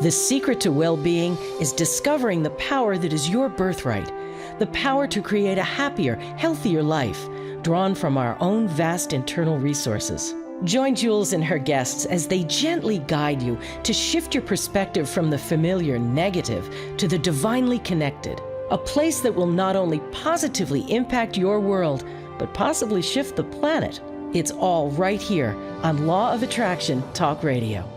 The secret to well-being is discovering the power that is your birthright, the power to create a happier, healthier life, drawn from our own vast internal resources. Join Jules and her guests as they gently guide you to shift your perspective from the familiar negative to the divinely connected, a place that will not only positively impact your world, but possibly shift the planet. It's all right here on Law of Attraction Talk Radio.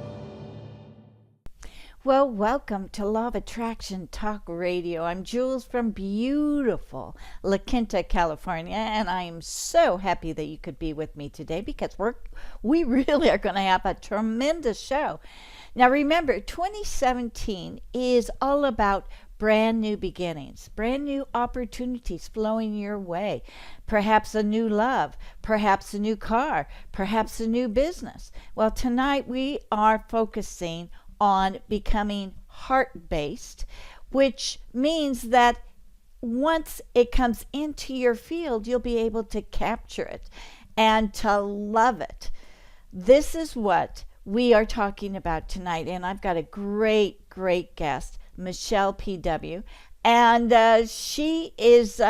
Well, welcome to Law of Attraction Talk Radio. I'm Jules from beautiful La Quinta, California, and I am so happy that you could be with me today because we really are going to have a tremendous show. Now, remember, 2017 is all about brand new beginnings, brand new opportunities flowing your way, perhaps a new love, perhaps a new car, perhaps a new business. Well, tonight we are focusing on becoming heart-based, which means that once it comes into your field, you'll be able to capture it and to love it. This is what we are talking about tonight, and I've got a great guest, Michele PW, and she is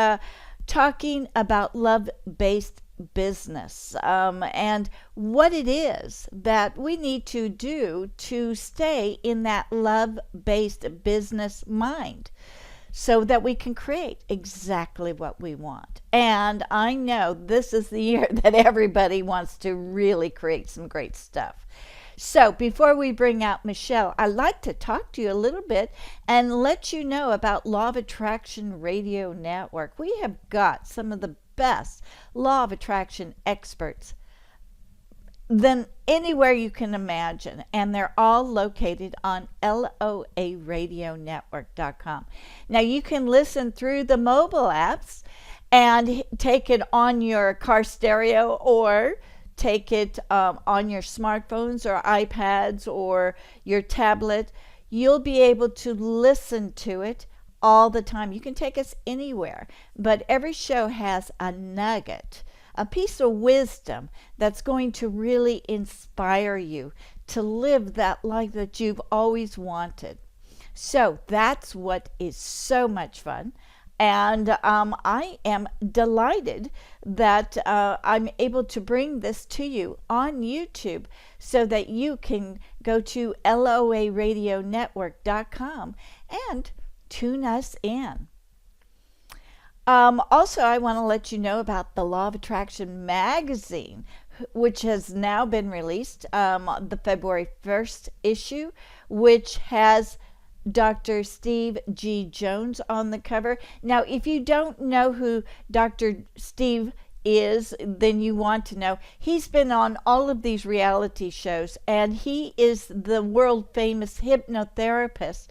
talking about love-based business and what it is that we need to do to stay in that love-based business mind so that we can create exactly what we want. And I know this is the year that everybody wants to really create some great stuff. So before we bring out Michele, I'd like to talk to you a little bit and let you know about Law of Attraction Radio Network. We have got some of the best law of attraction experts than anywhere you can imagine, and they're all located on loaradionetwork.com. Now you can listen through the mobile apps and take it on your car stereo, or take it on your smartphones or iPads or your tablet. You'll be able to listen to it all the time. You can take us anywhere, but every show has a nugget, a piece of wisdom that's going to really inspire you to live that life that you've always wanted. So that's what is so much fun. And I am delighted that I'm able to bring this to you on YouTube so that you can go to loaradionetwork.com and tune us in. Also, I want to let you know about the Law of Attraction magazine, which has now been released, the February 1st issue, which has Dr. Steve G. Jones on the cover. Now, if you don't know who Dr. Steve is, then you want to know. He's been on all of these reality shows, and he is the world famous hypnotherapist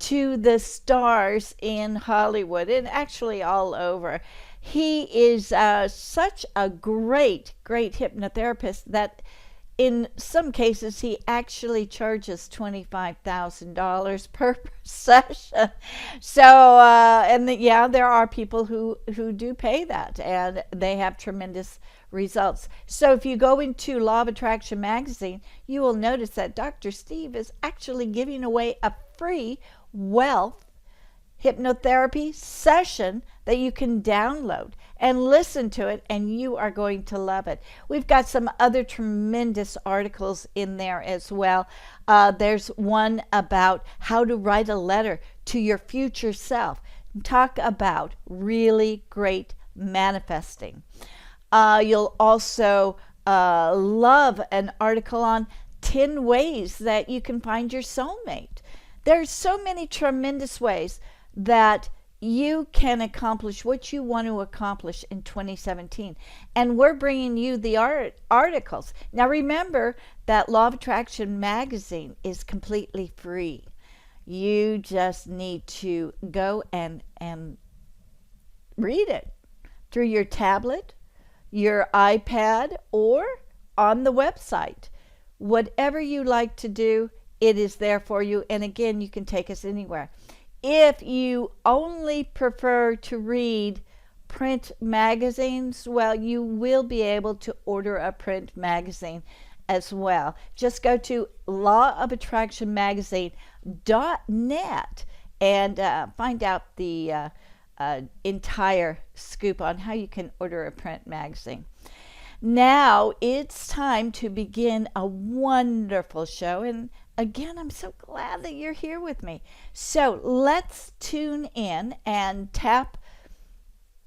to the stars in Hollywood and actually all over. He is such a great hypnotherapist that in some cases he actually charges $25,000 per session. So there are people who do pay that, and they have tremendous results. So if you go into Law of Attraction magazine, you will notice that Dr. Steve is actually giving away a free wealth hypnotherapy session that you can download and listen to it, and you are going to love it. We've got some other tremendous articles in there as well. There's one about how to write a letter to your future self. Talk about really great manifesting. You'll also love an article on 10 ways that you can find your soulmate. There's so many tremendous ways that you can accomplish what you want to accomplish in 2017. And we're bringing you the articles. Now remember that Law of Attraction magazine is completely free. You just need to go and read it through your tablet, your iPad, or on the website. Whatever you like to do, it is there for you. And again, you can take us anywhere. If you only prefer to read print magazines, well, you will be able to order a print magazine as well. Just go to lawofattractionmagazine.net and find out the entire scoop on how you can order a print magazine. Now it's time to begin a wonderful show. And again, I'm so glad that you're here with me. So let's tune in and tap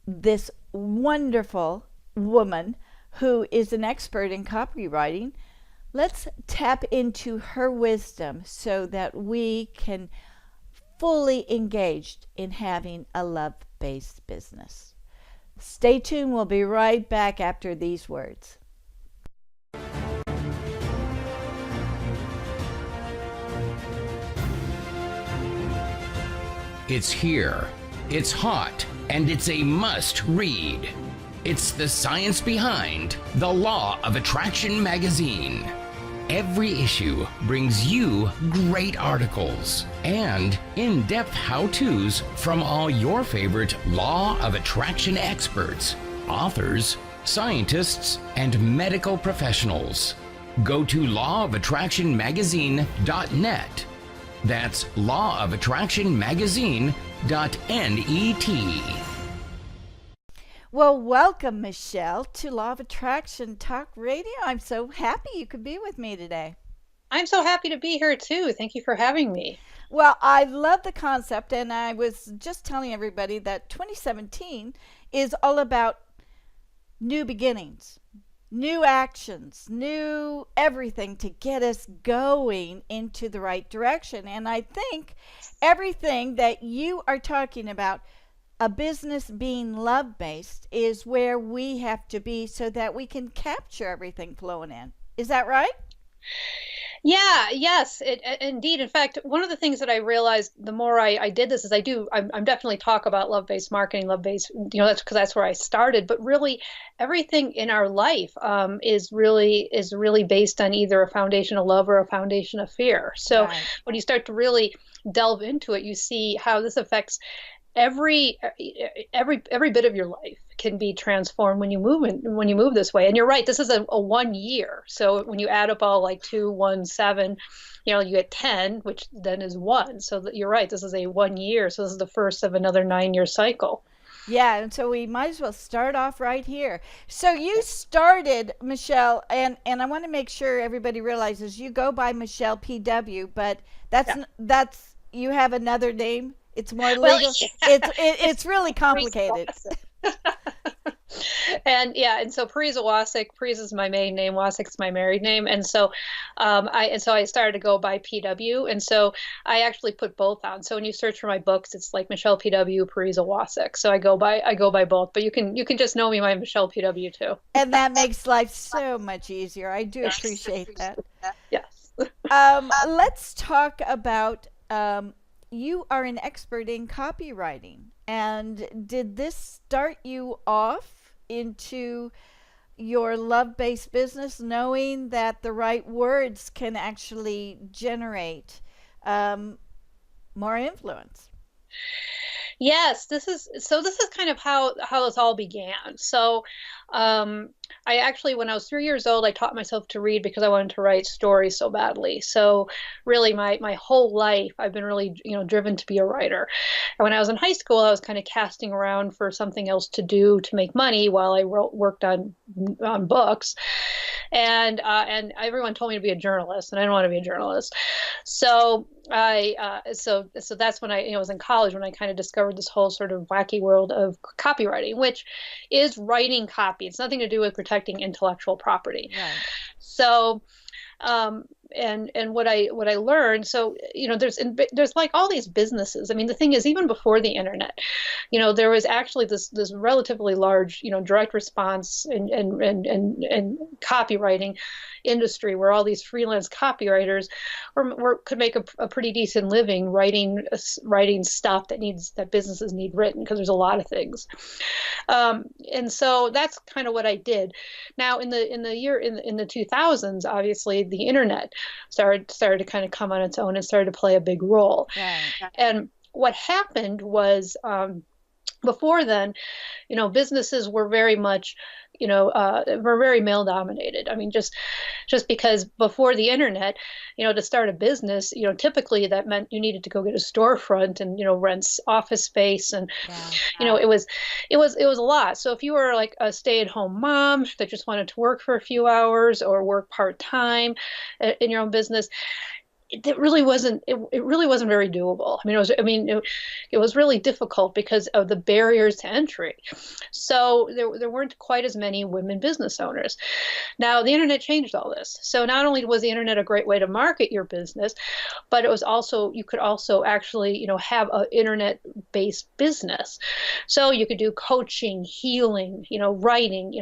this wonderful woman who is an expert in copywriting. Let's tap into her wisdom so that we can fully engage in having a love-based business. Stay tuned. We'll be right back after these words. It's here, it's hot, and it's a must read. It's the science behind The Law of Attraction magazine. Every issue brings you great articles and in-depth how-tos from all your favorite Law of Attraction experts, authors, scientists, and medical professionals. Go to lawofattractionmagazine.net. That's lawofattractionmagazine.net. Well, welcome, Michele, to Law of Attraction Talk Radio. I'm so happy you could be with me today. I'm so happy to be here, too. Thank you for having me. Well, I love the concept, and I was just telling everybody that 2017 is all about new beginnings, new actions, new everything to get us going into the right direction. And I think everything that you are talking about, a business being love-based, is where we have to be so that we can capture everything flowing in. Is that right? Yes, indeed. In fact, one of the things that I realized the more I did this is I'm definitely talk about love-based marketing, love-based, that's because that's where I started. But really, everything in our life is really based on either a foundation of love or a foundation of fear. So Right. when you start to really delve into it, you see how this affects every bit of your life can be transformed when you move this way. And you're right, this is a 1 year. So when you add up all like 2, 1, 7, you get 10, which then is 1. So that you're right, this is a 1 year. So this is the first of another 9-year cycle. Yeah, and so we might as well start off right here. So you started, Michele, and I want to make sure everybody realizes you go by Michele PW, but that's you have another name. It's more legal. Well, yeah. It's really complicated. And so Parisa Wasik, Parisa is my maiden name, Wasik's my married name, and so I started to go by PW, and so I actually put both on. So when you search for my books, it's like Michele PW, Parisa Wasik. So I go by both, but you can just know me by Michele PW too. And that makes life so much easier. I do appreciate that. Yes. Let's talk about. You are an expert in copywriting, and did this start you off into your love-based business, knowing that the right words can actually generate more influence? Yes, this is kind of how this all began. So I actually, when I was 3 years old, I taught myself to read because I wanted to write stories so badly. So really my whole life, I've been really, driven to be a writer. And when I was in high school, I was kind of casting around for something else to do to make money while I worked on books. And everyone told me to be a journalist, and I didn't want to be a journalist. So so that's when I was in college when I kind of discovered this whole sort of wacky world of copywriting, which is writing copy. It's nothing to do with protecting intellectual property. Right. So and what I learned, so there's like all these businesses. I mean, the thing is, even before the internet, there was actually this relatively large direct response and copywriting industry where all these freelance copywriters could make a pretty decent living writing stuff that businesses need written, because there's a lot of things. And so that's kind of what I did. Now in the 2000s, obviously the internet started to kind of come on its own and started to play a big role. Right. And what happened was, before then, businesses were very much, were very male dominated. I mean, just because before the internet, to start a business, typically that meant you needed to go get a storefront and, rent office space. And, it was a lot. So if you were like a stay-at-home mom that just wanted to work for a few hours or work part-time in your own business, it really wasn't very doable. It was really difficult because of the barriers to entry. So there weren't quite as many women business owners. Now the internet changed all this. So not only was the internet a great way to market your business, but you could also actually, have an internet-based business. So you could do coaching, healing, writing,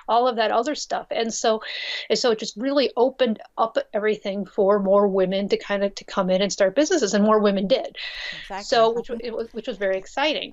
all of that other stuff. And so it just really opened up everything for more women to come in and start businesses, and more women did. Exactly. So which was very exciting.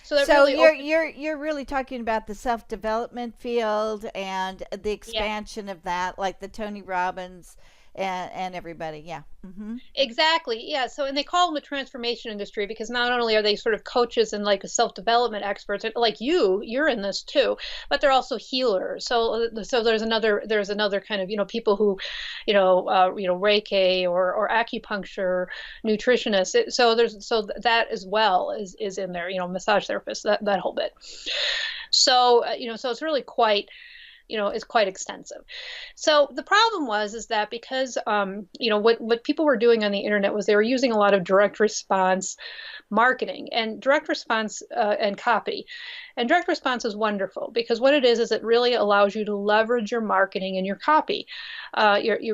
So you're really talking about the self-development field and the expansion of that, like the Tony Robbins and everybody. Yeah. Mm-hmm. Exactly. Yeah. So, and they call them the transformation industry because not only are they sort of coaches and like self-development experts, like you're in this too, but they're also healers. So there's another kind of, people who, Reiki or acupuncture, nutritionists. So that as well is in there, massage therapists, that whole bit. So, so it's really quite, is quite extensive. So the problem is that because, what people were doing on the internet was they were using a lot of direct response marketing and direct response and copy. And direct response is wonderful because what it is it really allows you to leverage your marketing and your copy,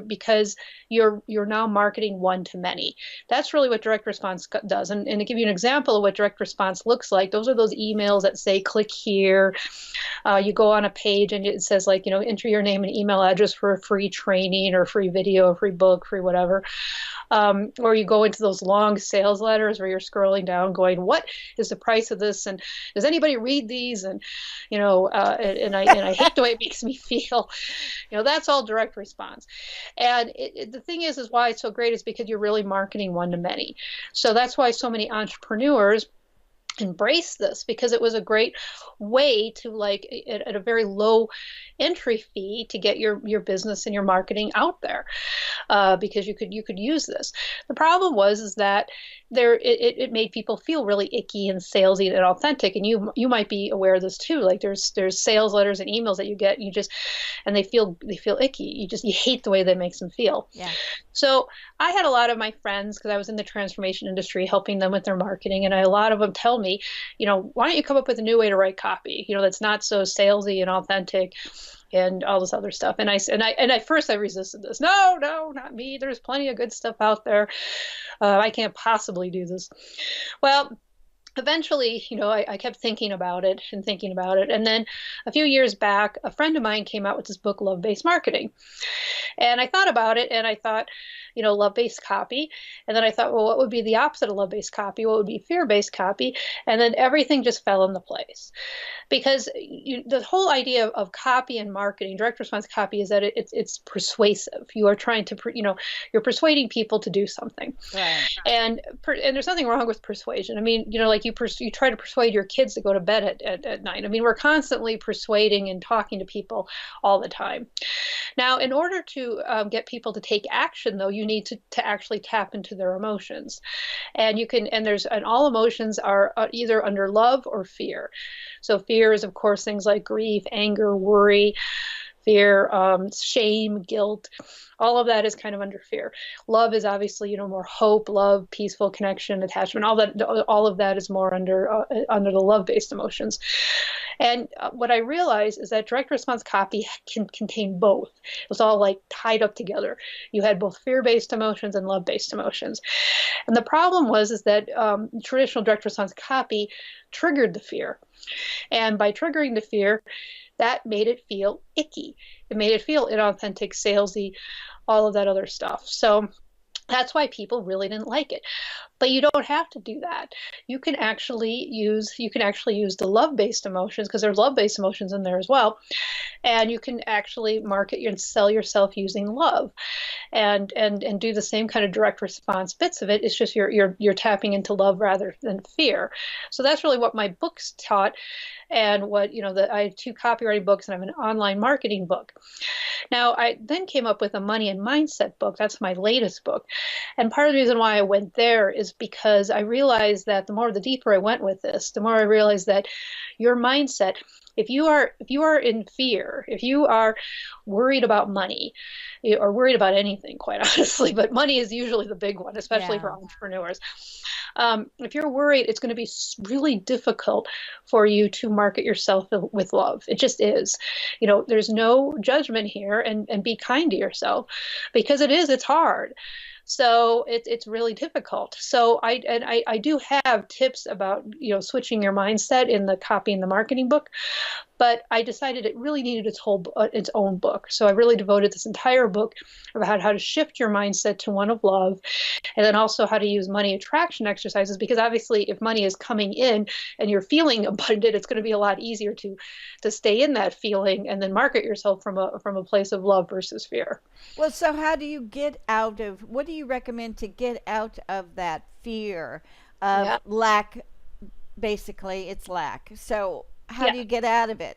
because you're now marketing one to many. That's really what direct response does. And to give you an example of what direct response looks like, those are those emails that say click here. You go on a page and it says like, enter your name and email address for a free training or free video, or free book, free whatever. Or you go into those long sales letters where you're scrolling down going, what is the price of this? And does anybody read these? And, and I hate the way it makes me feel, that's all direct response. And the thing is why it's so great is because you're really marketing one to many. So that's why so many entrepreneurs embrace this, because it was a great way to, like, at a very low entry fee, to get your business and your marketing out there, because you could use this. The problem is that it made people feel really icky and salesy and authentic, and you might be aware of this too. Like there's sales letters and emails that you get, and they feel icky. You hate the way that makes them feel. Yeah. So I had a lot of my friends, because I was in the transformation industry, helping them with their marketing, and a lot of them tell me, why don't you come up with a new way to write copy, that's not so salesy and authentic and all this other stuff. And at first I resisted this. No, not me. There's plenty of good stuff out there. I can't possibly do this. Well, eventually, I kept thinking about it. And then a few years back, a friend of mine came out with this book, Love-Based Marketing. And I thought about it, and I thought, love-based copy. And then I thought, well, what would be the opposite of love-based copy? What would be fear-based copy? And then everything just fell into place. Because the whole idea of copy and marketing, direct response copy, is that it's persuasive. You are trying to, you're persuading people to do something. Right. And there's nothing wrong with persuasion. I mean, like you try to persuade your kids to go to bed at night. I mean, we're constantly persuading and talking to people all the time. Now, in order to get people to take action, though, you need to actually tap into their emotions. And all emotions are either under love or fear. So fear is, of course, things like grief, anger, worry, fear, shame, guilt. All of that is kind of under fear. Love is obviously, more hope, love, peaceful connection, attachment. All of that is more under the love-based emotions. And what I realized is that direct response copy can contain both. It was all like tied up together. You had both fear-based emotions and love-based emotions. And the problem is that traditional direct response copy triggered the fear. And by triggering the fear, that made it feel icky. It made it feel inauthentic, salesy, all of that other stuff. So that's why people really didn't like it. But you don't have to do that. You can actually use the love-based emotions, because there's love-based emotions in there as well. And you can actually market and sell yourself using love, and do the same kind of direct response bits of it. It's just you're tapping into love rather than fear. So that's really what my books taught. and what, I have 2 copywriting books and I have an online marketing book. Now, I then came up with a money and mindset book. That's my latest book. And part of the reason why I went there is because I realized that the deeper I went with this, the more I realized that your mindset, if you are in fear, if you are worried about money, or worried about anything, quite honestly, but money is usually the big one, especially for entrepreneurs. If you're worried, it's going to be really difficult for you to market yourself with love. It just is. There's no judgment here, and be kind to yourself, because it's hard. So it's really difficult. So I do have tips about, switching your mindset in the copy and the marketing book, but I decided it really needed its own book. So I really devoted this entire book about how to shift your mindset to one of love, and then also how to use money attraction exercises, because obviously if money is coming in and you're feeling abundant, it's going to be a lot easier to stay in that feeling and then market yourself from a place of love versus fear. Well, so how do you what do you recommend to get out of that fear of lack? Basically, it's lack. So how do you get out of it?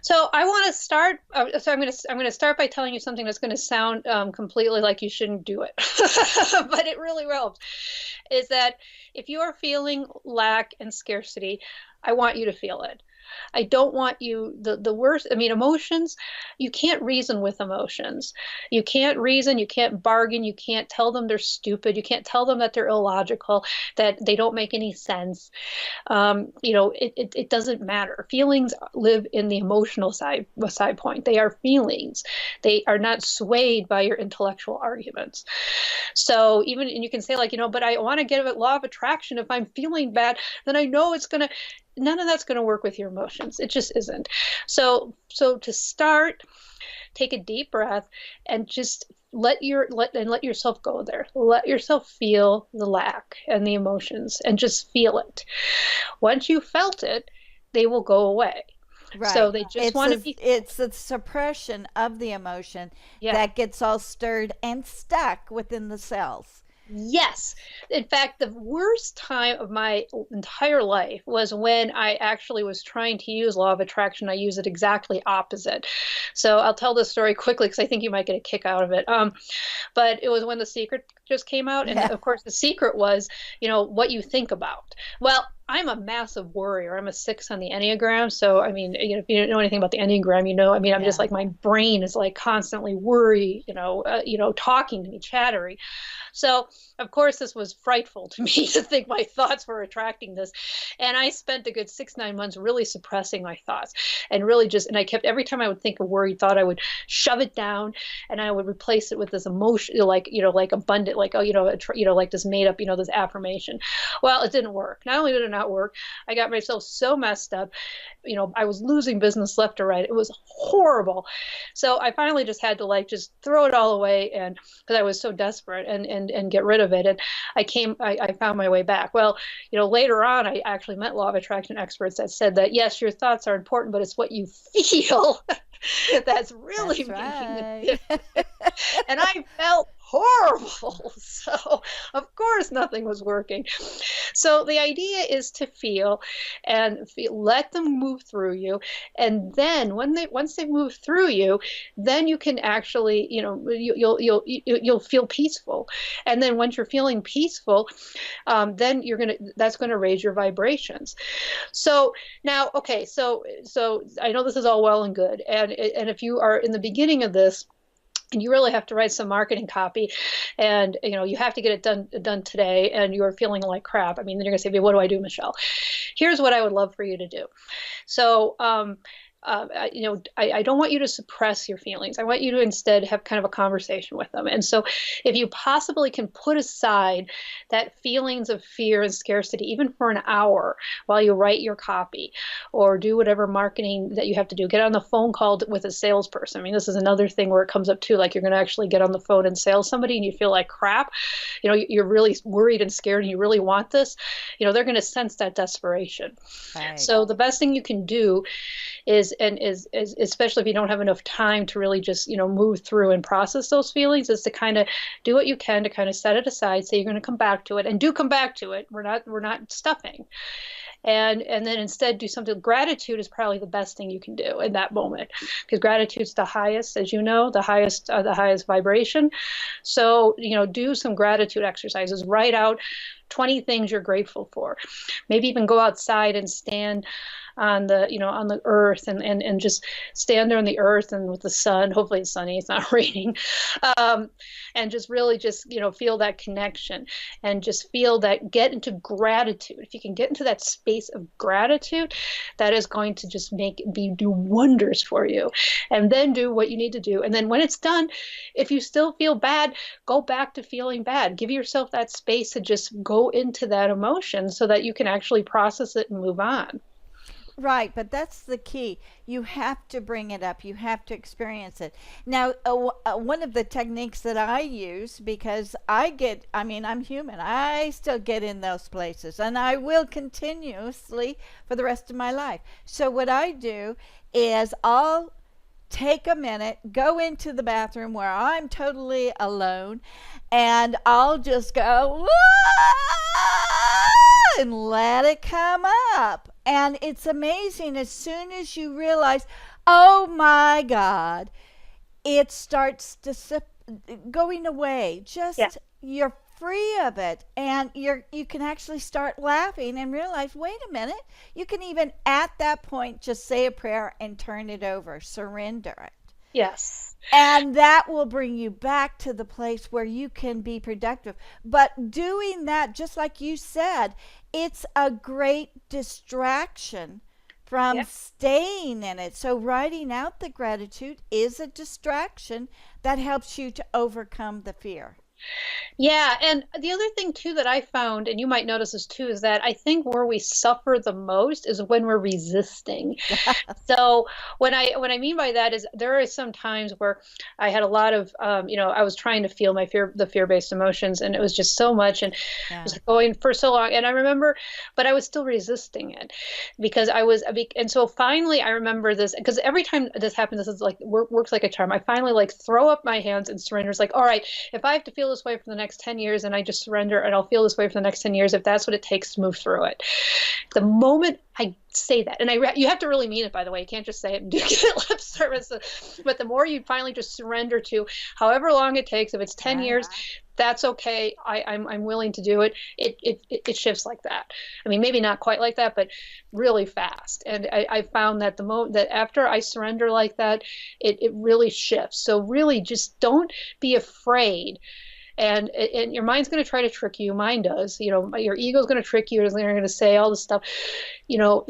So I want to start. So I'm going to start by telling you something that's going to sound completely like you shouldn't do it, but it really helps. Is that if you are feeling lack and scarcity, I want you to feel it. I don't want you, the worst, emotions, you can't reason with emotions. You can't reason, you can't bargain, you can't tell them they're stupid, you can't tell them that they're illogical, that they don't make any sense. It doesn't matter. Feelings live in the emotional side point. They are feelings. They are not swayed by your intellectual arguments. So and you can say but I want to get a law of attraction. If I'm feeling bad, then I know none of that's going to work with your emotions. It just isn't. So to start, take a deep breath and just let yourself go there. Let yourself feel the lack and the emotions and just feel it. Once you felt it, they will go away. Right. So they just want to be. It's the suppression of the emotion that gets all stirred and stuck within the cells. Yes. In fact, the worst time of my entire life was when I actually was trying to use law of attraction. I use it exactly opposite. So I'll tell this story quickly because I think you might get a kick out of it. But it was when The Secret just came out. And of course, The Secret was, what you think about. Well, I'm a massive worrier. I'm a 6 on the Enneagram. So, if you don't know anything about the Enneagram, I'm just like, my brain is like constantly worry, talking to me, chattery. So, of course, this was frightful to me to think my thoughts were attracting this. And I spent a good 6-9 months really suppressing my thoughts and really and I kept, every time I would think a worried thought, I would shove it down and I would replace it with this emotion, like abundant, like this made up, this affirmation. Well, it didn't work. Not only did it not work, I got myself so messed up. I was losing business left or right. It was horrible. So I finally just had to just throw it all away, and because I was so desperate, and get rid of it. And I found my way back. Well, later on, I actually met law of attraction experts that said that yes, your thoughts are important, but it's what you feel that's really making it. And I felt horrible. So of course nothing was working. So the idea is to feel and let them move through you. And then once they move through you, then you can actually, you'll feel peaceful. And then once you're feeling peaceful, then that's going to raise your vibrations. So now, okay, so I know this is all well and good. And if you are in the beginning of this, and you really have to write some marketing copy, and you have to get it done today, and you're feeling like crap. Then you're gonna say, "What do I do, Michelle?" Here's what I would love for you to do. So I don't want you to suppress your feelings. I want you to instead have kind of a conversation with them. And so if you possibly can put aside that feelings of fear and scarcity, even for an hour while you write your copy or do whatever marketing that you have to do, get on the phone call with a salesperson. This is another thing where it comes up too, like you're going to actually get on the phone and sell somebody and you feel like crap, you're really worried and scared and you really want this, they're going to sense that desperation. Right. So the best thing you can do is especially if you don't have enough time to really just, move through and process those feelings, is to kind of do what you can to kind of set it aside, say you're going to come back to it, and do come back to it. We're not stuffing. and then instead do something. Gratitude is probably the best thing you can do in that moment, because gratitude's the highest, as you know, the highest vibration. So, do some gratitude exercises. Write out 20 things you're grateful for. Maybe even go outside and stand on the earth, and just stand there on the earth and with the sun. Hopefully it's sunny, it's not raining. And just really just, feel that connection, and just feel that, get into gratitude. If you can get into that space of gratitude, that is going to just do wonders for you. And then do what you need to do. And then when it's done, if you still feel bad, go back to feeling bad. Give yourself that space to just go into that emotion so that you can actually process it and move on. Right, but that's the key. You have to bring it up. You have to experience it. Now, one of the techniques that I use, because I'm human. I still get in those places, and I will continuously for the rest of my life. So what I do is I'll take a minute, go into the bathroom where I'm totally alone, and I'll just go, and let it come up. And it's amazing, as soon as you realize, oh my God, it starts going away. Just you're free of it, and you can actually start laughing and realize, wait a minute, you can even at that point just say a prayer and turn it over, surrender it. Yes. And that will bring you back to the place where you can be productive. But doing that, just like you said, it's a great distraction from staying in it. So writing out the gratitude is a distraction that helps you to overcome the fear. Yeah, and the other thing too that I found, and you might notice this too, is that I think where we suffer the most is when we're resisting. So what I mean by that is, there are some times where I had a lot of, I was trying to feel the fear-based emotions, and it was just so much, and it was going for so long. And I remember, but I was still resisting it because and so finally I remember this, because every time this happens, this is like works like a charm. I finally like throw up my hands and surrender. It's like, all right, if I have to feel this way for the next 10 years, and I just surrender, and I'll feel this way for the next 10 years, if that's what it takes to move through it. The moment I say that, and you have to really mean it, by the way, you can't just say it and do lip service, but the more you finally just surrender to however long it takes, if it's 10 years, that's okay. I'm willing to do it. It shifts like that. I mean, maybe not quite like that, but really fast. And I found that the moment that after I surrender like that, it really shifts. So really just don't be afraid. And your mind's going to try to trick you. Mine does. Your ego's going to trick you. They're going to say all this stuff. Don't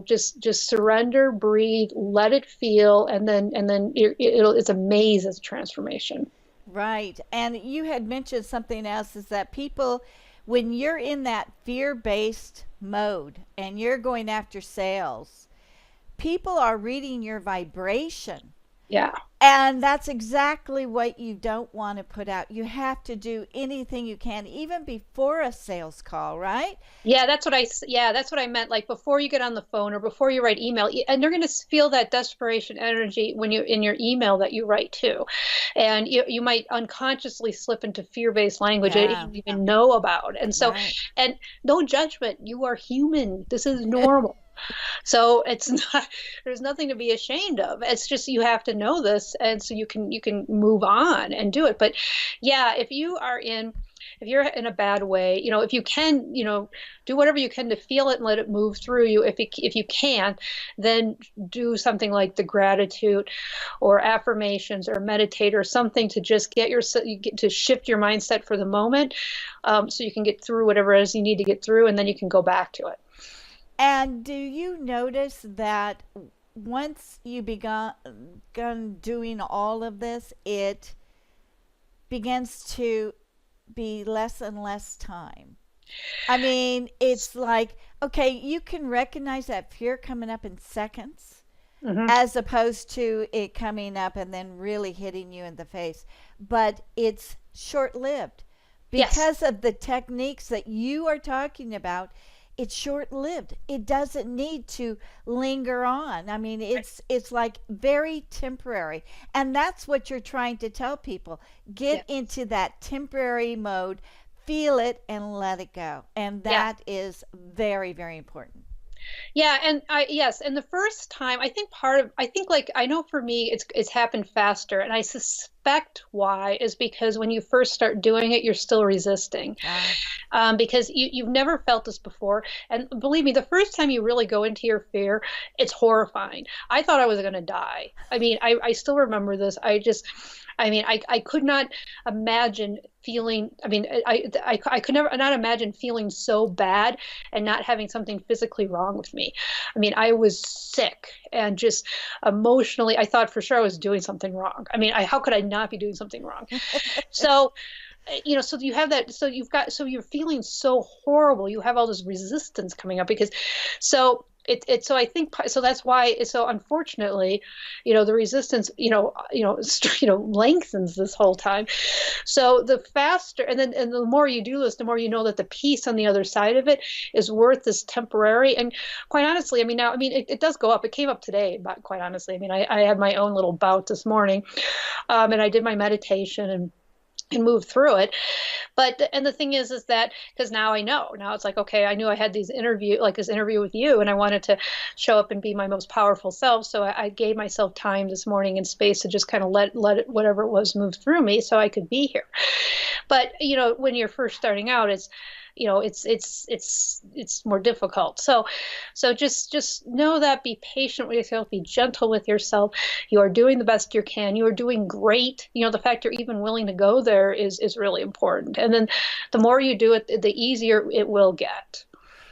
just surrender, breathe, let it feel, and then it's a maze as a transformation. Right. And you had mentioned something else, is that people, when you're in that fear-based mode and you're going after sales, people are reading your vibration. Yeah. And that's exactly what you don't want to put out. You have to do anything you can, even before a sales call, right? Yeah, that's what I meant. Like before you get on the phone or before you write email, and they're going to feel that desperation energy when you in your email that you write too. And you might unconsciously slip into fear-based language that you didn't even know about. And so, and no judgment, you are human. This is normal. So there's nothing to be ashamed of. It's just, you have to know this, and so you can move on and do it. But yeah, if you're in a bad way, if you can, do whatever you can to feel it and let it move through you. If you can, then do something like the gratitude or affirmations or meditate or something to just to shift your mindset for the moment, so you can get through whatever it is you need to get through, and then you can go back to it. And do you notice that once you begun doing all of this, it begins to be less and less time? I mean, it's like, okay, you can recognize that fear coming up in seconds, as opposed to it coming up and then really hitting you in the face. But it's short-lived because of the techniques that you are talking about. It's short-lived. It doesn't need to linger on. I mean, it's like very temporary. And that's what you're trying to tell people. Get into that temporary mode, feel it and let it go. And that is very, very important. Yeah, and yes, and the first time I think like I know for me it's happened faster, and I suspect why is because when you first start doing it, you're still resisting. Because you've never felt this before. And believe me, the first time you really go into your fear, it's horrifying. I thought I was going to die. I mean, I still remember this. I could not imagine feeling, I could never not imagine feeling so bad and not having something physically wrong with me. I mean, I was sick and just emotionally, I thought for sure I was doing something wrong. I mean, how could I not be doing something wrong? So, so you have that, so you're feeling so horrible. You have all this resistance coming up so I think, so that's why, so unfortunately, the resistance, lengthens this whole time. So the faster, and the more you do this, the more you know that the peace on the other side of it is worth this temporary. And quite honestly, it does go up. It came up today, but quite honestly, I had my own little bout this morning, and I did my meditation and move through it. And the thing is that, because now it's like, okay, I knew I had this interview with you, and I wanted to show up and be my most powerful self. So I gave myself time this morning and space to just kind of let it, whatever it was, move through me so I could be here. But, when you're first starting out, it's more difficult. So just know that, be patient with yourself, be gentle with yourself. You are doing the best you can. You are doing great. The fact you're even willing to go there is really important. And then the more you do it, the easier it will get.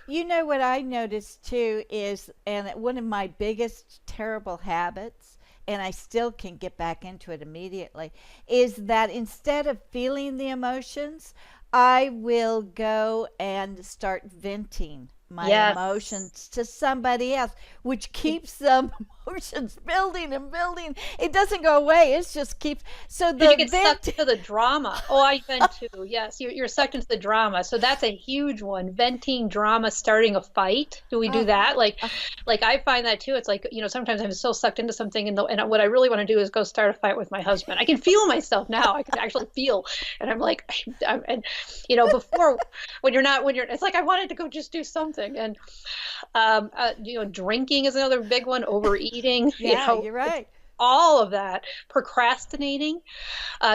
What I noticed too is, and one of my biggest terrible habits, and I still can get back into it immediately, is that instead of feeling the emotions, I will go and start venting my emotions to somebody else, which keeps the emotions building and building. It doesn't go away. It just keeps. So you get sucked into the drama. Oh, I vent too. Yes, you're sucked into the drama. So that's a huge one. Venting, drama, starting a fight. Do we do that? Like I find that too. It's like, sometimes I'm so sucked into something, and what I really want to do is go start a fight with my husband. I can feel myself now. I can actually feel, and I'm like, before when you're, it's like I wanted to go just do something. And drinking is another big one. Overeating. You're right. All of that, procrastinating,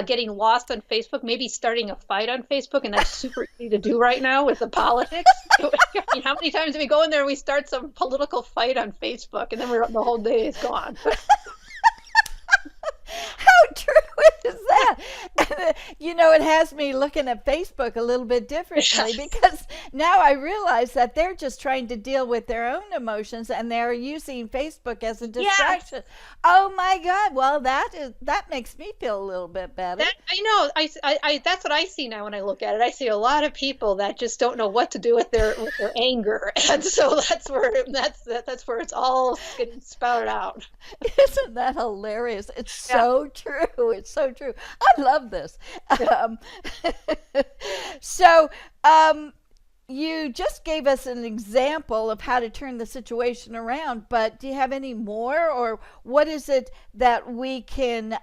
getting lost on Facebook, maybe starting a fight on Facebook, and that's super easy to do right now with the politics. How many times do we go in there and we start some political fight on Facebook, and then the whole day is gone? How true is that? It has me looking at Facebook a little bit differently, because now I realize that they're just trying to deal with their own emotions, and they're using Facebook as a distraction. Yes. Oh my God! Well, that makes me feel a little bit better. I know. I that's what I see now when I look at it. I see a lot of people that just don't know what to do with their anger, and so that's where it's all getting spouted out. Isn't that hilarious? It's so true. It's so true. I love this. So, you just gave us an example of how to turn the situation around, but do you have any more, or what is it that we can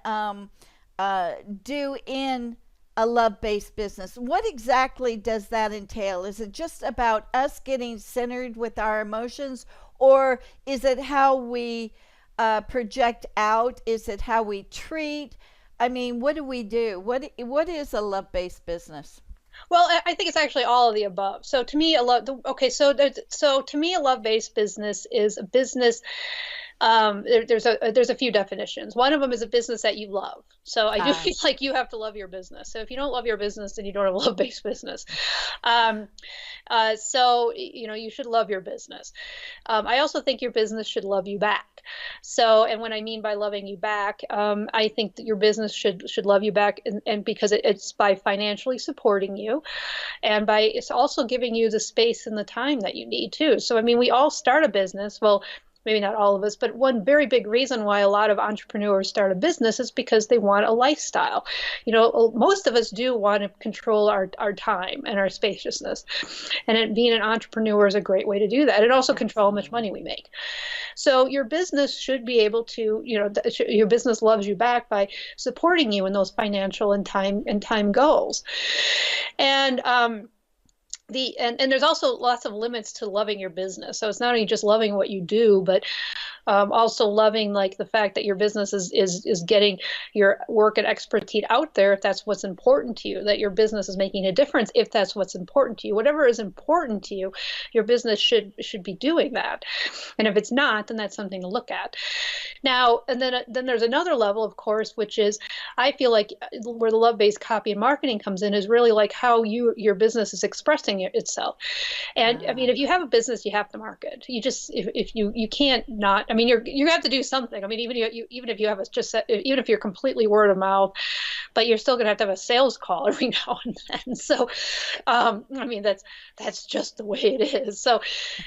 do in a love-based business? What exactly does that entail? Is it just about us getting centered with our emotions, or is it how we project out? Is it how we treat? What do we do? What is a love-based business? Well, I think it's actually all of the above. So to me, a love-based business is a business. There's a few definitions. One of them is a business that you love. So I do feel like you have to love your business. So if you don't love your business, then you don't have a love-based business. So you should love your business. I also think your business should love you back. So, and what I mean by loving you back, I think that your business should love you back, and because it's by financially supporting you, and it's also giving you the space and the time that you need too. So we all start a business. Well, maybe not all of us, but one very big reason why a lot of entrepreneurs start a business is because they want a lifestyle. Most of us do want to control our time and our spaciousness. And being an entrepreneur is a great way to do that. And also control how much money we make. So your business should be able to, your business loves you back by supporting you in those financial and time goals. And and there's also lots of limits to loving your business. So it's not only just loving what you do, but also loving like the fact that your business is getting your work and expertise out there if that's what's important to you, that your business is making a difference if that's what's important to you. Whatever is important to you, your business should be doing that. And if it's not, then that's something to look at. Now, and then there's another level, of course, which is I feel like where the love-based copy and marketing comes in is really like how your business is expressing itself. And I mean, if you have a business, you have to market. You just if you can't not. I mean, you have to do something. I mean, even if you have even if you're completely word of mouth, but you're still going to have a sales call every now and then. So, I mean, that's just the way it is. So,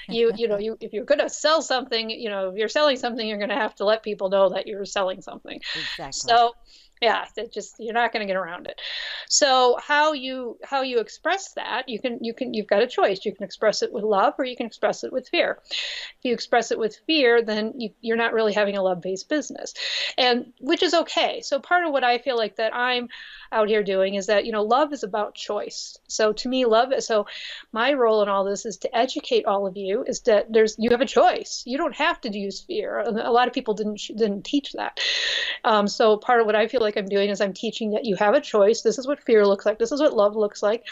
if you're going to sell something, if you're selling something, you're going to have to let people know that you're selling something. Exactly. So, yeah, you're not going to get around it. So how you express that, you've got a choice. You can express it with love or you can express it with fear. If you express it with fear, then you're not really having a love-based business, and which is okay. So part of what I feel like that I'm out here doing is that, love is about choice. So to me, so my role in all this is to educate all of you is that you have a choice. You don't have to use fear. And a lot of people didn't teach that. So part of what I feel like I'm doing is I'm teaching that you have a choice. This is what fear looks like. This is what love looks like.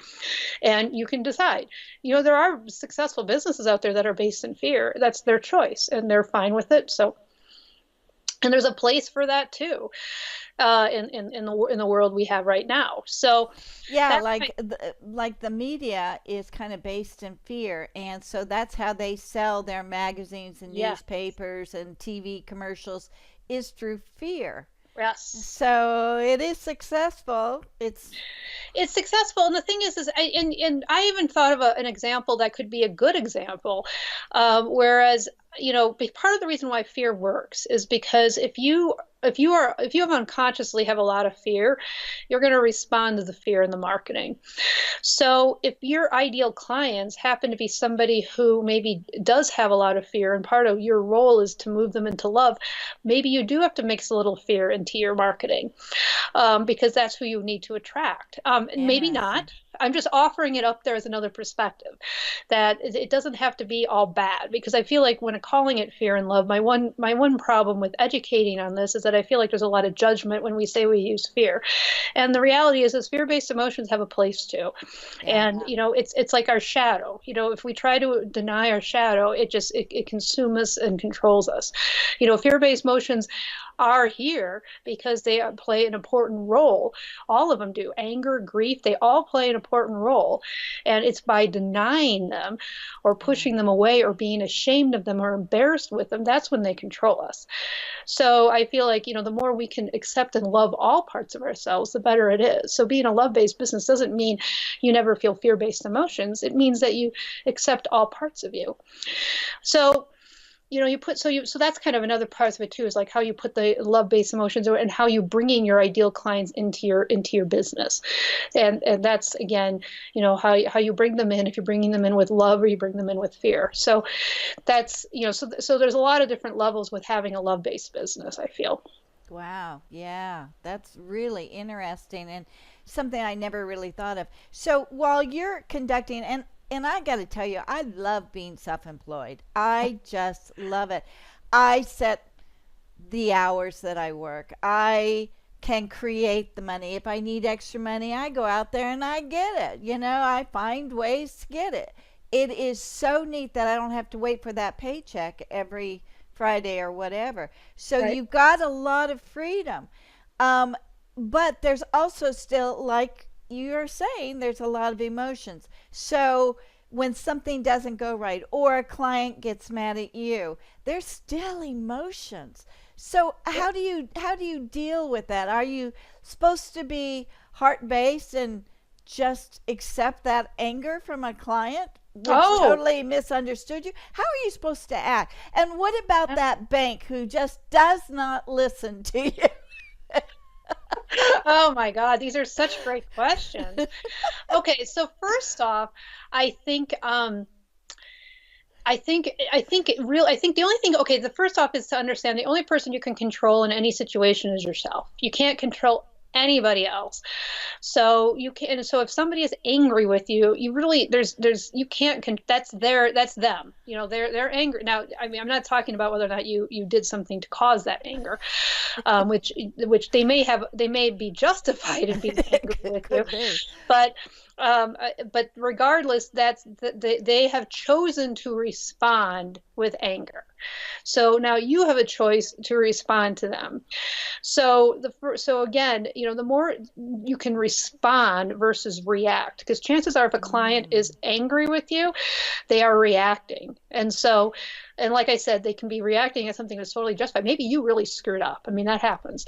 And you can decide. There are successful businesses out there that are based in fear. That's their choice and they're fine with it. So, and there's a place for that too. In the world we have right now. So yeah, like the media is kind of based in fear, and so that's how they sell their magazines and newspapers and TV commercials is through fear. Yes. So it is successful. It's successful, and the thing is and I even thought of an example that could be a good example, whereas part of the reason why fear works is because if you unconsciously have a lot of fear, you're going to respond to the fear in the marketing. So if your ideal clients happen to be somebody who maybe does have a lot of fear, and part of your role is to move them into love, maybe you do have to mix a little fear into your marketing, because that's who you need to attract. Maybe not. I'm just offering it up there as another perspective, that it doesn't have to be all bad, because I feel like when calling it fear and love, my one problem with educating on this is that I feel like there's a lot of judgment when we say we use fear. And the reality is fear-based emotions have a place too. Yeah. And, it's like our shadow. If we try to deny our shadow, it consumes us and controls us. Fear-based emotions are here because they play an important role. All of them do. Anger, grief, they all play an important role. And it's by denying them or pushing them away or being ashamed of them or embarrassed with them, that's when they control us. So I feel like, the more we can accept and love all parts of ourselves, the better it is. So being a love-based business doesn't mean you never feel fear-based emotions. It means that you accept all parts of you. So so that's kind of another part of it too, is like how you put the love-based emotions and how you bringing your ideal clients into your business. And that's, again, how you bring them in, if you're bringing them in with love or you bring them in with fear. So that's, so there's a lot of different levels with having a love-based business, I feel. Wow. Yeah, that's really interesting and something I never really thought of. So while you're conducting, and I got to tell you, I love being self-employed. I just love it. I set the hours that I work. I can create the money. If I need extra money, I go out there and I get it. I find ways to get it. It is so neat that I don't have to wait for that paycheck every Friday or whatever. So right. You've got a lot of freedom. But there's also still, like you're saying, there's a lot of emotions. So when something doesn't go right or a client gets mad at you, there's still emotions. So how do you deal with that? Are you supposed to be heart-based and just accept that anger from a client which Oh. totally misunderstood you? How are you supposed to act? And what about that bank who just does not listen to you? Oh my God, these are such great questions. Okay, so first off, I think I think the only thing, okay, the first off is to understand the only person you can control in any situation is yourself. You can't control anybody else. So you can, so if somebody is angry with you, you really, you can't, that's them, they're angry. Now, I mean, I'm not talking about whether or not you did something to cause that anger, which they may be justified in being angry with you, but regardless, they have chosen to respond with anger. So now you have a choice to respond to them. So again, the more you can respond versus react, because chances are if a client is angry with you, they are reacting. And like I said, they can be reacting at something that's totally justified. Maybe you really screwed up. I mean, that happens.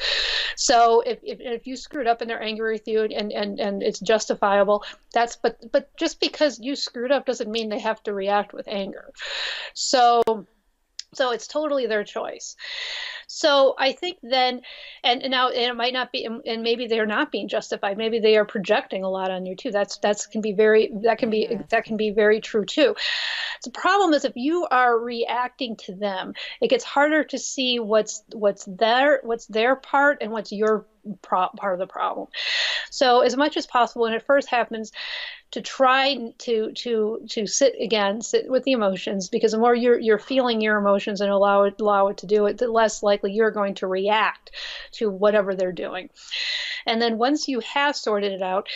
So if you screwed up and they're angry with you and it's justifiable, but just because you screwed up doesn't mean they have to react with anger. So it's totally their choice. So I think then, and now it might not be, and maybe they're not being justified. Maybe they are projecting a lot on you too. That can be very true too. The problem is if you are reacting to them, it gets harder to see what's their part and what's your part of the problem. So as much as possible, when it first happens, to try to sit with the emotions, because the more you're feeling your emotions and allow it to do it, the less likely you're going to react to whatever they're doing. And then once you have sorted it out,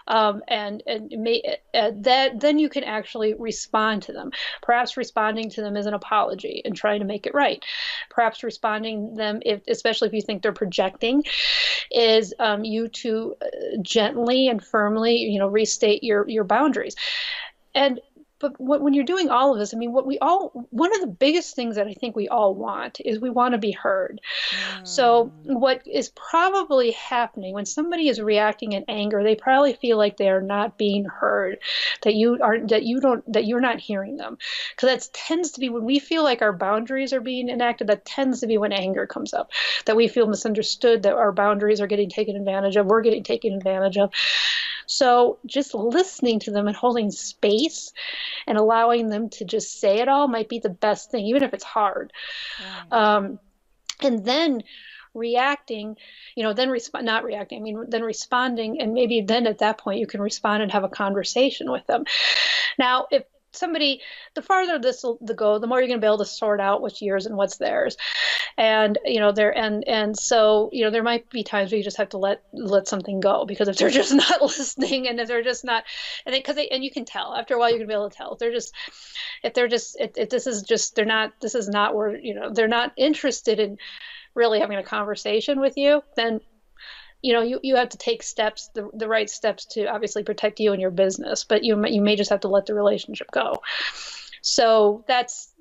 then you can actually respond to them. Perhaps responding to them is an apology and trying to make it right. Perhaps responding them, especially if you think they're projecting, is you to gently and firmly, restate your boundaries. But when you're doing all of this, I mean, one of the biggest things that I think we all want is we want to be heard. So what is probably happening when somebody is reacting in anger, they probably feel like they are not being heard, that you're not hearing them. Because that tends to be when we feel like our boundaries are being enacted, that tends to be when anger comes up, that we feel misunderstood, that our boundaries are getting taken advantage of, we're getting taken advantage of. So just listening to them and holding space and allowing them to just say it all might be the best thing, even if it's hard. Right. And then reacting, then responding, and maybe then at that point you can respond and have a conversation with them. Now, if somebody, the farther this will go, the more you're going to be able to sort out what's yours and what's theirs. And so there might be times where you just have to let something go, because if they're just not listening, and if they're just not, and you can tell after a while, you're gonna be able to tell this is not where, they're not interested in really having a conversation with you, then you have to take steps, the right steps, to obviously protect you and your business, but you may just have to let the relationship go. So that's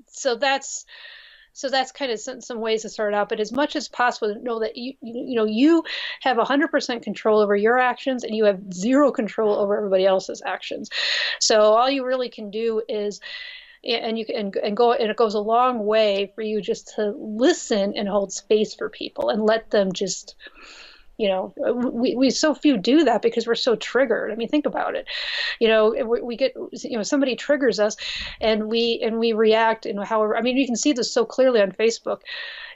kind of some ways to sort it out. But as much as possible, know that you have 100% control over your actions, and you have zero control over everybody else's actions. So all you really can do is, and it goes a long way for you just to listen and hold space for people and let them just. We so few do that because we're so triggered. I mean, think about it. We get, somebody triggers us, and we react in however. I mean, you can see this so clearly on Facebook.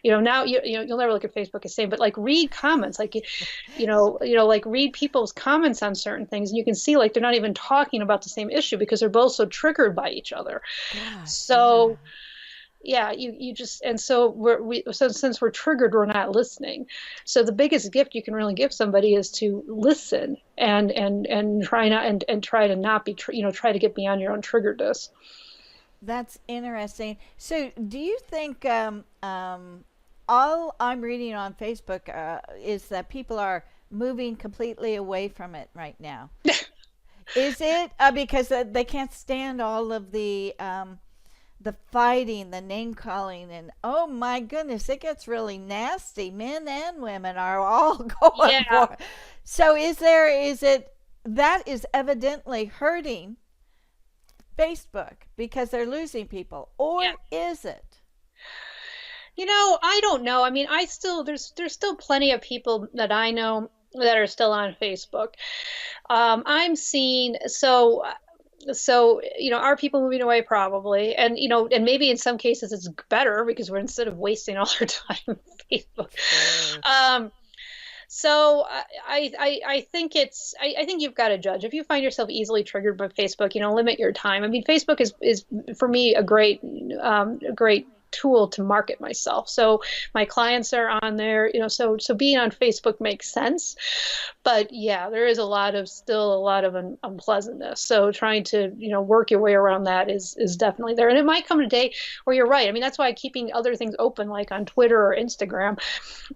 Now you'll never look at Facebook the same, but like read comments, like like read people's comments on certain things, and you can see like they're not even talking about the same issue because they're both so triggered by each other. Gosh, so. Yeah. Yeah, you just, and so since we're triggered, we're not listening. So the biggest gift you can really give somebody is to listen and try to not be, try to get beyond your own triggeredness. That's interesting. So do you think all I'm reading on Facebook is that people are moving completely away from it right now? Is it because they can't stand all of the fighting, the name calling, and oh my goodness, it gets really nasty. Men and women are all going for it. So is it that is evidently hurting Facebook because they're losing people, or is it? I don't know. I mean, there's still plenty of people that I know that are still on Facebook. I'm seeing are people moving away? Probably, and maybe in some cases it's better because we're, instead of wasting all our time on Facebook. Sure. So I think I think you've got to judge. If you find yourself easily triggered by Facebook, limit your time. I mean, Facebook is for me a great tool to market myself. So my clients are on there, so being on Facebook makes sense. But yeah, there is still a lot of unpleasantness. So trying to, work your way around that is definitely there. And it might come a day where you're right. I mean, that's why keeping other things open, like on Twitter or Instagram,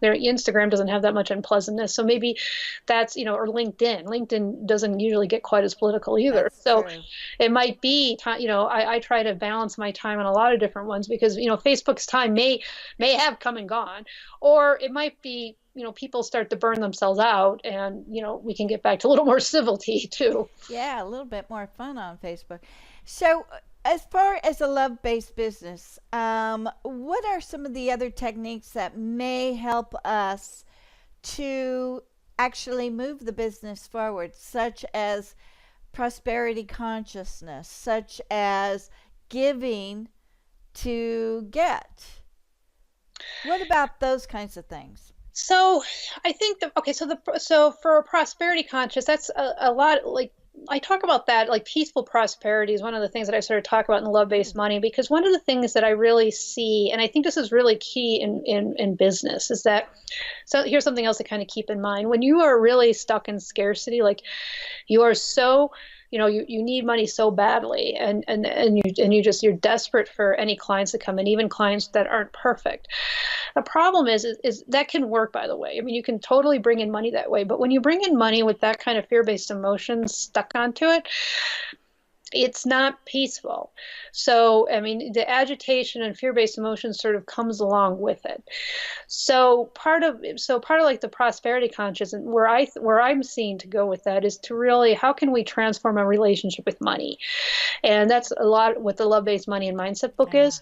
Instagram doesn't have that much unpleasantness. So maybe that's, or LinkedIn. LinkedIn doesn't usually get quite as political either. That's so true. It might be, I try to balance my time on a lot of different ones because, Facebook's time may have come and gone, or it might be, people start to burn themselves out and, we can get back to a little more civility too. Yeah, a little bit more fun on Facebook. So as far as a love-based business, what are some of the other techniques that may help us to actually move the business forward, such as prosperity consciousness, such as giving to get? What about those kinds of things? So I think so for prosperity conscious, that's a lot, like I talk about that, like peaceful prosperity is one of the things that I sort of talk about in love-based money, because one of the things that I really see, and I think this is really key in business, is that, so here's something else to kind of keep in mind. When you are really stuck in scarcity, like you are so, you need money so badly, and you're desperate for any clients that come in, even clients that aren't perfect. The problem is that can work, by the way. I mean, you can totally bring in money that way, but when you bring in money with that kind of fear-based emotion stuck onto it, it's not peaceful. So, I mean, the agitation and fear-based emotion sort of comes along with it. So part of like the prosperity conscious, and where I'm seeing to go with that is to really, how can we transform our relationship with money? And that's a lot what the love-based money and mindset book is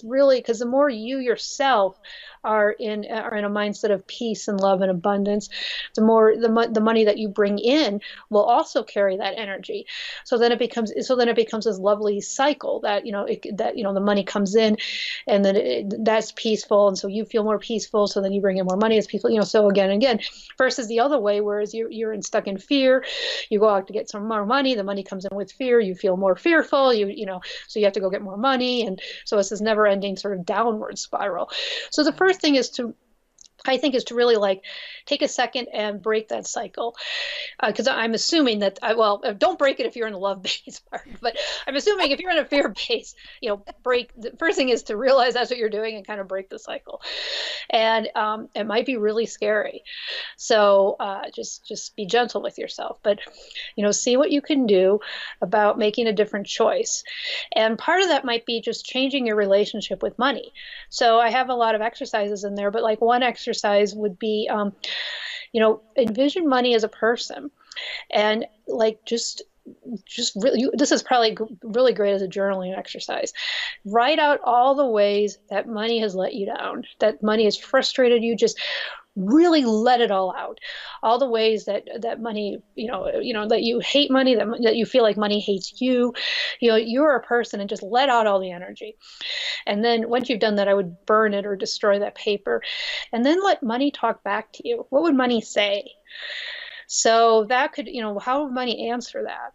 really, because the more you yourself are in a mindset of peace and love and abundance, the more the money that you bring in will also carry that energy. So then it becomes this lovely cycle that the money comes in, and then that's peaceful, and so you feel more peaceful. So then you bring in more money, it's peaceful. So again and again, versus the other way, whereas you're stuck in fear, you go out to get some more money, the money comes in with fear, you feel more fearful, so you have to go get more money, and so it's this never-ending sort of downward spiral. So the first thing is to really like take a second and break that cycle, because I'm assuming that don't break it if you're in the love base part, but I'm assuming if you're in a fear base, the first thing is to realize that's what you're doing and kind of break the cycle. And it might be really scary, so just be gentle with yourself, but see what you can do about making a different choice. And part of that might be just changing your relationship with money. So I have a lot of exercises in there, but like one exercise would be, envision money as a person, and like just really, this is probably really great as a journaling exercise. Write out all the ways that money has let you down, that money has frustrated you. Just really let it all out. All the ways that money, that you hate money, that you feel like money hates you. You're a person, and just let out all the energy. And then once you've done that, I would burn it or destroy that paper, and then let money talk back to you. What would money say? So that could, how would money answer that?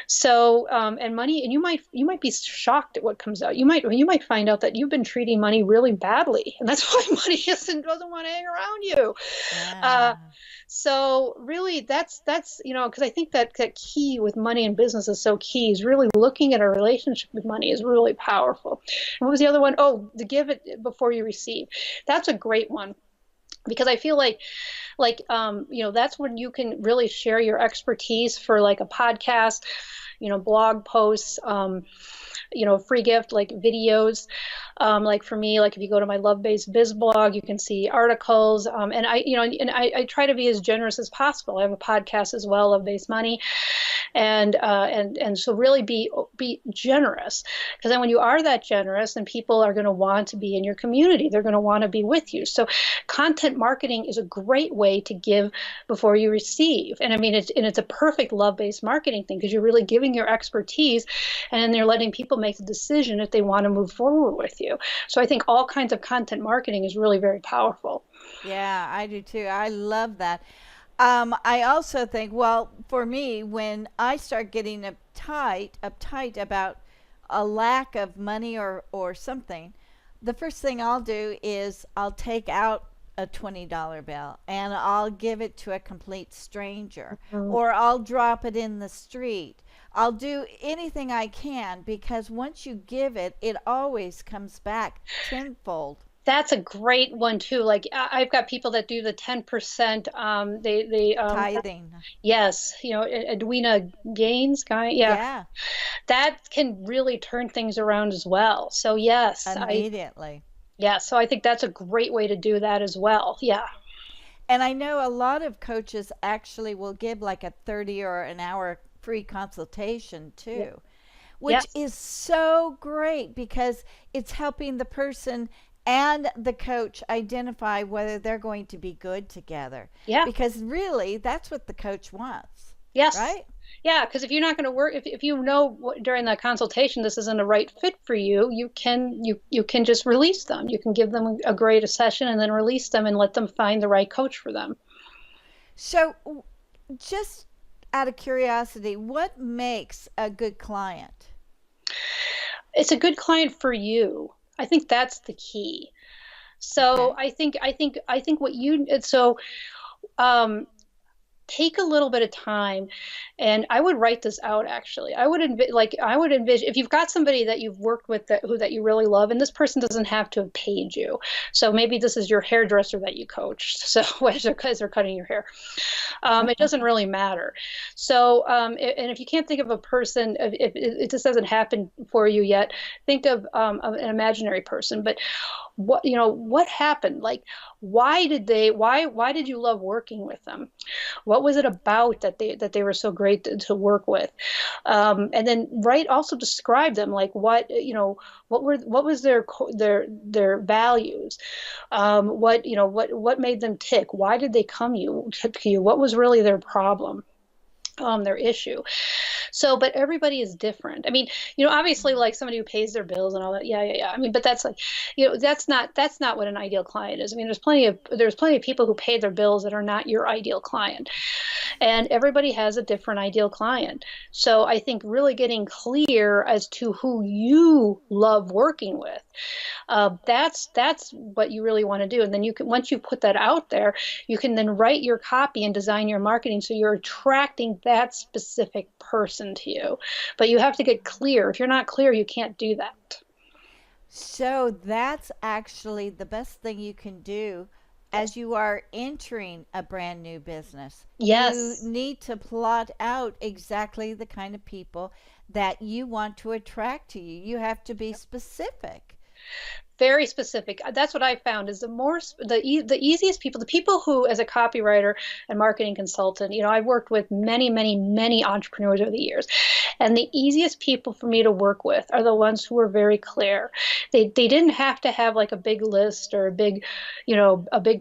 So, and money, and you might be shocked at what comes out. You might find out that you've been treating money really badly, and that's why money doesn't want to hang around you. Yeah. So really, that's because I think that key with money and business is so key. Is really looking at our relationship with money is really powerful. And what was the other one? Oh, to give it before you receive. That's a great one. because I feel that's when you can really share your expertise for like a podcast, blog posts, free gift like videos. Like for me, like if you go to my Love-Based Biz blog, you can see articles. And I try to be as generous as possible. I have a podcast as well, Love-Based Money. And so really be generous, because then when you are that generous, then people are going to want to be in your community. They're going to want to be with you. So content marketing is a great way to give before you receive. And I mean, it's a perfect love-based marketing thing, because you're really giving your expertise, and then they're letting people make the decision if they want to move forward with you. So I think all kinds of content marketing is really very powerful. Yeah, I do too. I love that. I also think, well, for me, when I start getting uptight about a lack of money or something, the first thing I'll do is I'll take out a $20 bill and I'll give it to a complete stranger, or I'll drop it in the street. I'll do anything I can, because once you give it, it always comes back tenfold. That's a great one too. Like I've got people that do the 10%. They Tithing. Yes, Edwina Gaines guy. Yeah, Yeah, that can really turn things around as well. So yes, immediately. So I think that's a great way to do that as well. Yeah. And I know a lot of coaches actually will give like a 30 or an hour free consultation too, which Yes. is so great, because it's helping the person and the coach identify whether they're going to be good together. Yeah. Because really, that's what the coach wants, Yes. right? Yeah, because if you're not going to work, if you know during that consultation this isn't a right fit for you, you can just release them. You can give them a great session and then release them and let them find the right coach for them. So, just out of curiosity, what makes a good client? It's a good client for you. I think that's the key. So Okay. I think what you take a little bit of time, and I would write this out actually. I would envision, if you've got somebody that you've worked with that you really love, and this person doesn't have to have paid you. So maybe this is your hairdresser that you coached. So as they're cutting your hair, it doesn't really matter. So and if you can't think of a person, if this doesn't happen for you yet, think of an imaginary person. But what happened? Like, why did you love working with them? What was it about that they were so great to work with? And then also describe them, like what was their values? What made them tick? Why did they come to you? What was really their problem? Their issue. So, but everybody is different. I mean, obviously, like somebody who pays their bills and all that. Yeah. I mean, but that's like, that's not what an ideal client is. I mean, there's plenty of people who pay their bills that are not your ideal client, and everybody has a different ideal client. So, I think really getting clear as to who you love working with, that's what you really want to do. And then once you put that out there, you can then write your copy and design your marketing so you're attracting that specific person to you. But you have to get clear. If you're not clear, you can't do that. So that's actually the best thing you can do as you are entering a brand new business. Yes. You need to plot out exactly the kind of people that you want to attract to you. You have to be specific. Very specific. That's what I found is the easiest people, the people who, as a copywriter and marketing consultant, I've worked with many, many, many entrepreneurs over the years, and the easiest people for me to work with are the ones who are very clear. They didn't have to have like a big list or a big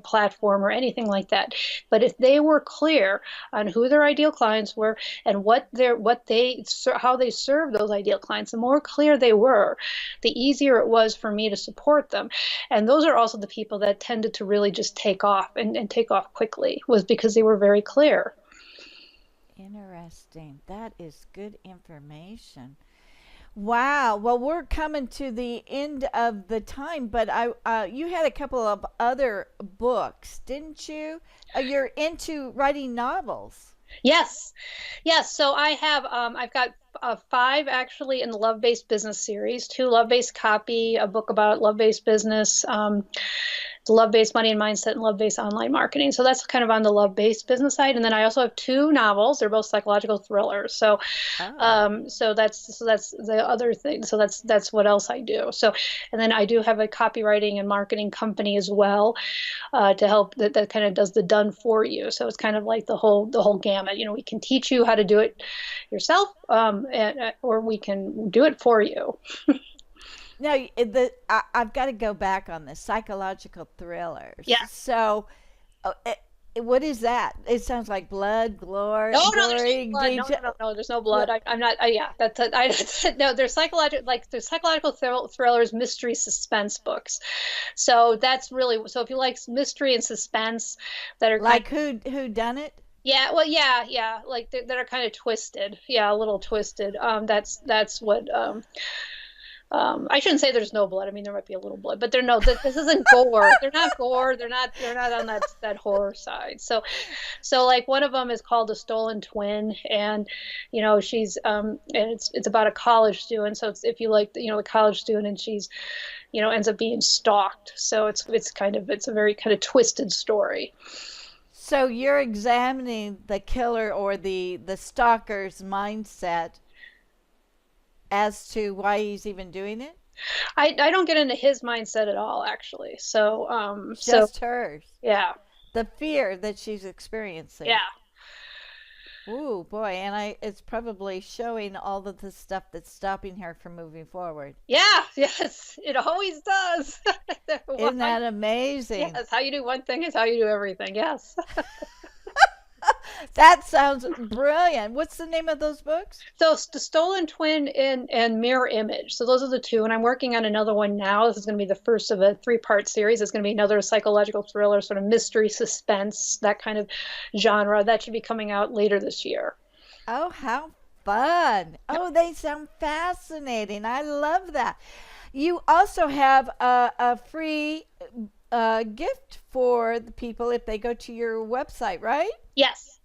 platform or anything like that. But if they were clear on who their ideal clients were and how they serve those ideal clients, the more clear they were, the easier it was for me to support them. And those are also the people that tended to really just take off and take off quickly, was because they were very clear. Interesting. That is good information. Wow. Well, we're coming to the end of the time, but you had a couple of other books, didn't you? You're into writing novels. Yes. So I've got 5 actually in the Love-Based Business series, 2 Love-Based Copy, a book about love-based business, the Love-Based Money and Mindset and Love-Based Online Marketing. So that's kind of on the love-based business side. And then I also have 2 novels. They're both psychological thrillers. So Oh. so that's the other thing. So that's what else I do. So, and then I do have a copywriting and marketing company as well, to help that kind of does the done for you. So it's kind of like the whole gamut. We can teach you how to do it yourself, or we can do it for you. Now, I've got to go back on the psychological thrillers. Yeah. So, what is that? It sounds like blood, gore, No, there's no gory. blood. No, there's no blood. I'm not. Yeah, no. There's psychological thrillers, mystery, suspense books. So that's really so. If you like mystery and suspense, that are Like who done it? yeah, well, yeah, like that are kind of twisted. Yeah, a little twisted. That's what. I shouldn't say there's no blood. I mean, there might be a little blood, but this isn't gore. They're not gore. They're not on that horror side. So like one of them is called A Stolen Twin, and she's and it's about a college student. So if you like the college student, and she's ends up being stalked. So it's a very kind of twisted story. So you're examining the killer or the stalker's mindset as to why he's even doing it? I don't get into his mindset at all, actually. So Just hers. yeah. The fear that she's experiencing. Yeah. Ooh, boy, and it's probably showing all of the stuff that's stopping her from moving forward. Yeah, yes, it always does. Isn't that amazing? Yes, how you do one thing is how you do everything. Yes. That sounds brilliant. What's the name of those books? So The Stolen Twin and Mirror Image. So those are the 2, and I'm working on another one now. This is going to be the first of a 3-part series. It's going to be another psychological thriller, sort of mystery, suspense, that kind of genre. That should be coming out later this year. Oh, how fun. Oh, they sound fascinating. I love that. You also have a free gift for the people if they go to your website, right? Yes.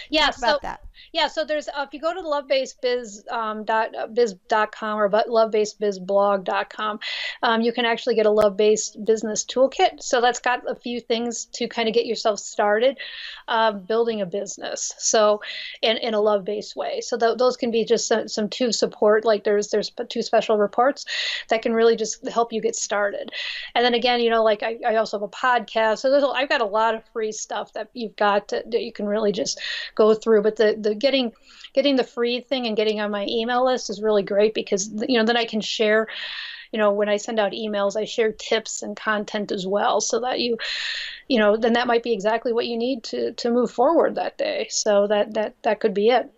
Yeah. Talk about that. Yeah, so there's if you go to lovebasedbiz.com or lovebasedbizblog.com, you can actually get a love-based business toolkit. So that's got a few things to kind of get yourself started building a business. So in a love-based way. So those can be just some 2 support. Like there's 2 special reports that can really just help you get started. And then again, like I also have a podcast. So I've got a lot of free stuff that you've got that you can really just go through. But the getting the free thing and getting on my email list is really great, because then I can share, when I send out emails, I share tips and content as well, so that then that might be exactly what you need to move forward that day. So that could be it.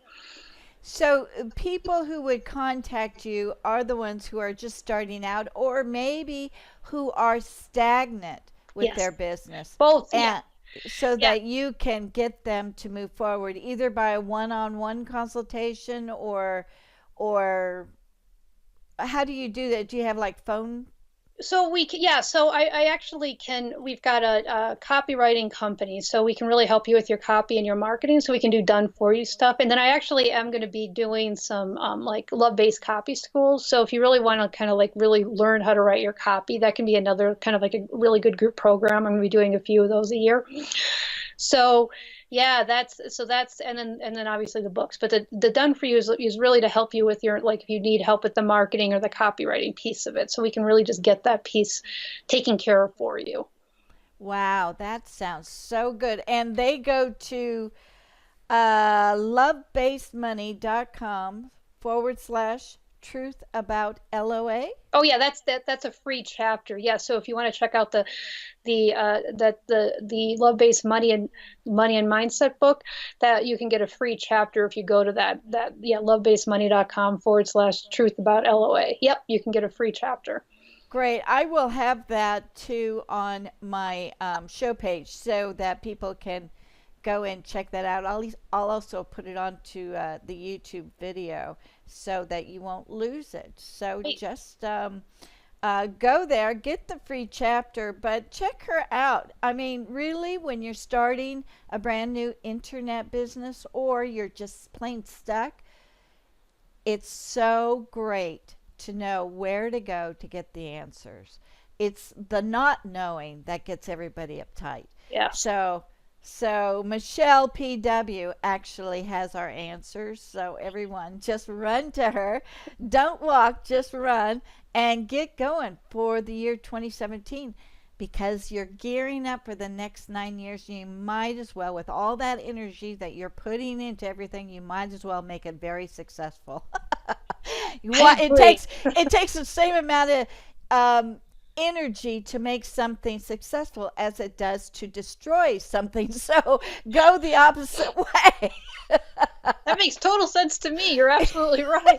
So people who would contact you are the ones who are just starting out, or maybe who are stagnant with Yes. their business. Both. And Yeah. so that you can get them to move forward either by a one-on-one consultation or how do you do that? Do you have like phone? So so I actually we've got a copywriting company, so we can really help you with your copy and your marketing, so we can do done for you stuff. And then I actually am going to be doing some like love-based copy schools. So if you really want to kind of like really learn how to write your copy, that can be another kind of like a really good group program. I'm going to be doing a few of those a year. So yeah, that's and then obviously the books, but the done for you is really to help you with your, like, if you need help with the marketing or the copywriting piece of it, so we can really just get that piece taken care of for you. Wow, that sounds so good. And they go to lovebasedmoney.com/truth about LOA. Oh yeah, that's a free chapter. Yeah, so if you want to check out the love-based money and mindset book, that you can get a free chapter if you go to lovebasedmoney.com/truth about LOA. Yep, you can get a free chapter. Great. I will have that too on my show page so that people can go and check that out. I'll also put it onto the YouTube video so that you won't lose it. So just go there, get the free chapter, but check her out. I mean, really, when you're starting a brand new internet business or you're just plain stuck, it's so great to know where to go to get the answers. it's the not knowing that gets everybody uptight. Yeah. So Michele PW actually has our answers. So everyone, just run to her. Don't walk, just run and get going for the year 2017, because you're gearing up for the next 9 years. You might as well, with all that energy that you're putting into everything, you might as well make it very successful. It takes the same amount of energy to make something successful as it does to destroy something. So go the opposite way. That makes total sense to me. You're absolutely right.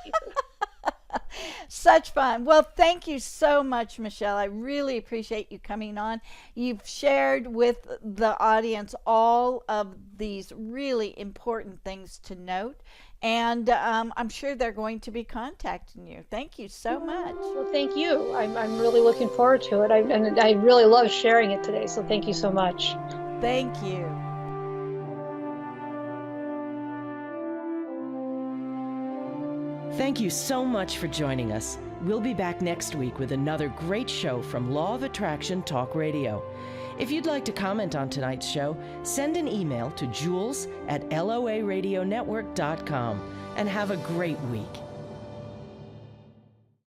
Such fun. Well, thank you so much, Michele. I really appreciate you coming on. You've shared with the audience all of these really important things to note, and I'm sure they're going to be contacting you. Thank you so much. Well, thank you. I'm really looking forward to it. And I really love sharing it today. So thank you so much. Thank you. Thank you so much for joining us. We'll be back next week with another great show from Law of Attraction Talk Radio. If you'd like to comment on tonight's show, send an email to jules@loaradionetwork.com and have a great week.